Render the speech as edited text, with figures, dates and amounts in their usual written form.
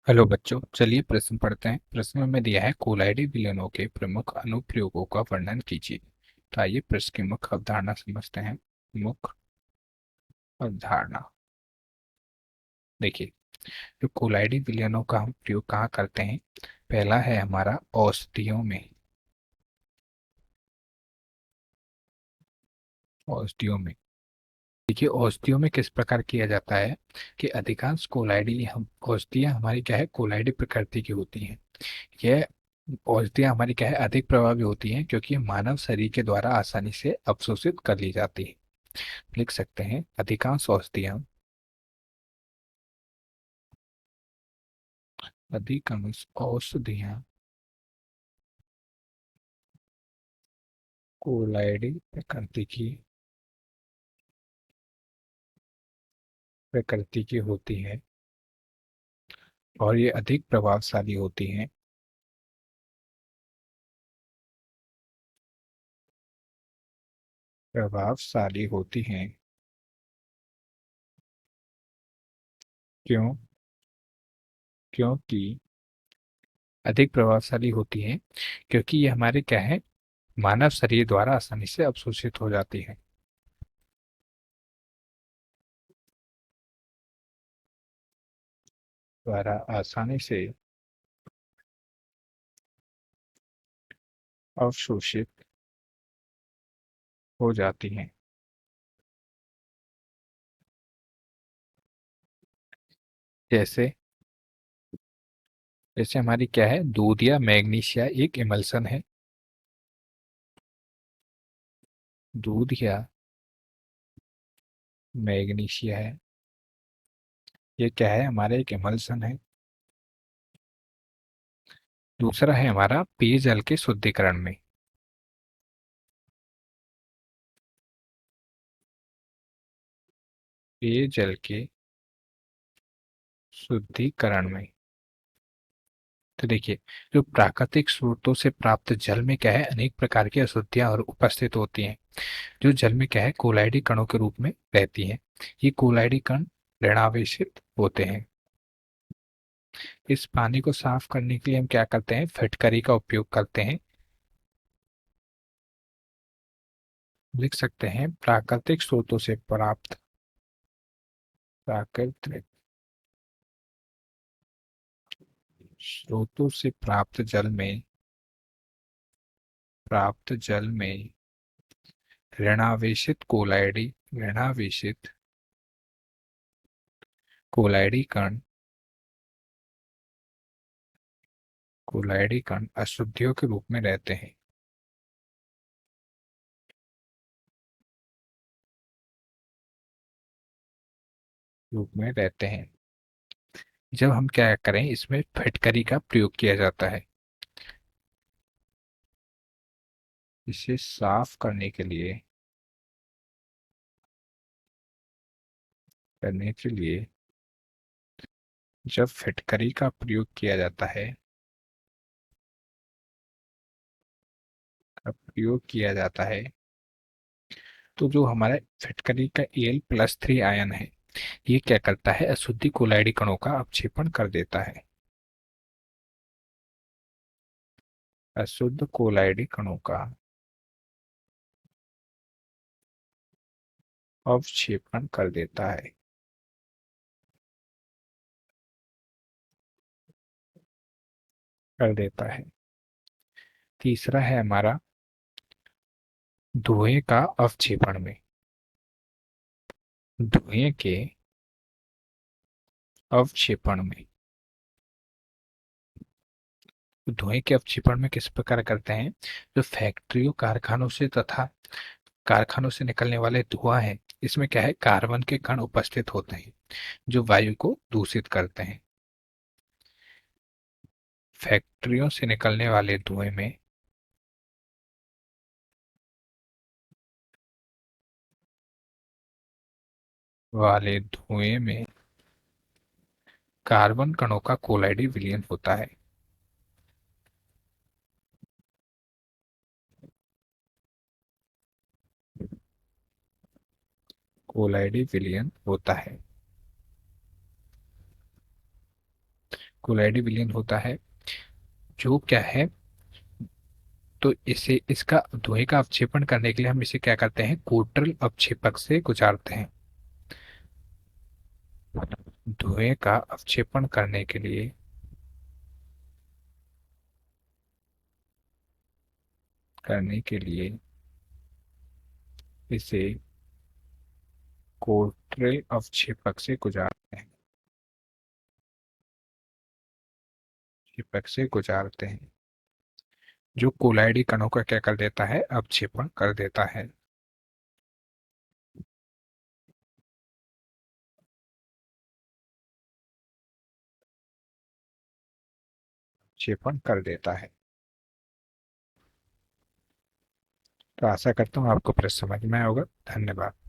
Hello बच्चों, चलिए प्रश्न पढ़ते हैं। प्रश्न में दिया है कोलाइडी विलयनों के प्रमुख अनुप्रयोगों का वर्णन कीजिए। तो आइए प्रश्न की मुख्य अवधारणा समझते हैं। मुख्य अवधारणा देखिए, जो कोलाइडी विलयनों का हम प्रयोग कहाँ करते हैं। पहला है हमारा औषधियों में। औषधियों में देखिए, औषधियों में किस प्रकार किया जाता है कि अधिकांश कोलाइडी हम औषधियाँ हमारी क्या है, कोलाइडी प्रकृति की होती हैं। यह औषधियाँ हमारी क्या है, अधिक प्रभावी होती हैं क्योंकि मानव शरीर के द्वारा आसानी से अवशोषित कर ली जाती है। लिख सकते हैं, अधिकांश औषधियाँ कोलाइडी प्रकृति की होती है और ये अधिक प्रभावशाली होती हैं। प्रभावशाली होती हैं क्यों? क्योंकि अधिक प्रभावशाली होती हैं क्योंकि ये हमारे क्या है, मानव शरीर द्वारा आसानी से अवशोषित हो जाती है। द्वारा आसानी से अवशोषित हो जाती हैं। जैसे जैसे हमारी क्या है, दूध या मैग्नीशिया एक इमल्सन है। दूध या मैग्नीशिया है, ये क्या है, हमारा एक इमल्सन है। दूसरा है हमारा पेयजल के शुद्धिकरण में। पेयजल के शुद्धिकरण में तो देखिए, जो प्राकृतिक स्रोतों से प्राप्त जल में क्या है, अनेक प्रकार की अशुद्धियां और उपस्थित होती हैं, जो जल में क्या है, कोलाइडी कणों के रूप में रहती हैं। ये कोलाइडी कण ऋणावेशित होते हैं। इस पानी को साफ करने के लिए हम क्या करते हैं, फिटकरी का उपयोग करते हैं। लिख सकते हैं, प्राकृतिक स्रोतों से प्राप्त जल में ऋणावेशित कोलाइडी कण अशुद्धियों के रूप में रहते हैं। जब हम क्या करें, इसमें फिटकरी का प्रयोग किया जाता है। इसे साफ करने के लिए जब फिटकरी का प्रयोग किया जाता है तो जो हमारा फिटकरी का Al+3 आयन है, ये क्या करता है, अशुद्धि कोलाइडी कणों का अपक्षेपण कर देता है। अशुद्ध कोलाइडी कणों का अवक्षेपण कर देता है। तीसरा है हमारा धुएं का अवक्षेपण में। धुएं के अवक्षेपण में धुएं के अवक्षेपण में किस प्रकार करते हैं, जो फैक्ट्रियों कारखानों से निकलने वाले धुआं है, इसमें क्या है, कार्बन के कण उपस्थित होते हैं जो वायु को दूषित करते हैं। फैक्ट्रियों से निकलने वाले धुएं में कार्बन कणों का कोलाइडी विलयन होता है। कोलाइडी विलयन होता है। कोलाइडी विलयन होता है जो क्या है, तो इसे इसका धुएं का अवक्षेपण करने के लिए हम इसे क्या करते हैं, कोटरल अवक्षेपक से गुजारते हैं। धुएं का अवक्षेपण करने के लिए इसे कोटरल अवक्षेपक से गुजारते हैं, क्षेपक से गुजारते हैं, जो कोलाइडी कणों का क्या कर देता है, अवक्षेपण कर देता है, क्षेपण कर देता है। तो आशा करता हूँ आपको प्रश्न समझ में आया होगा। धन्यवाद।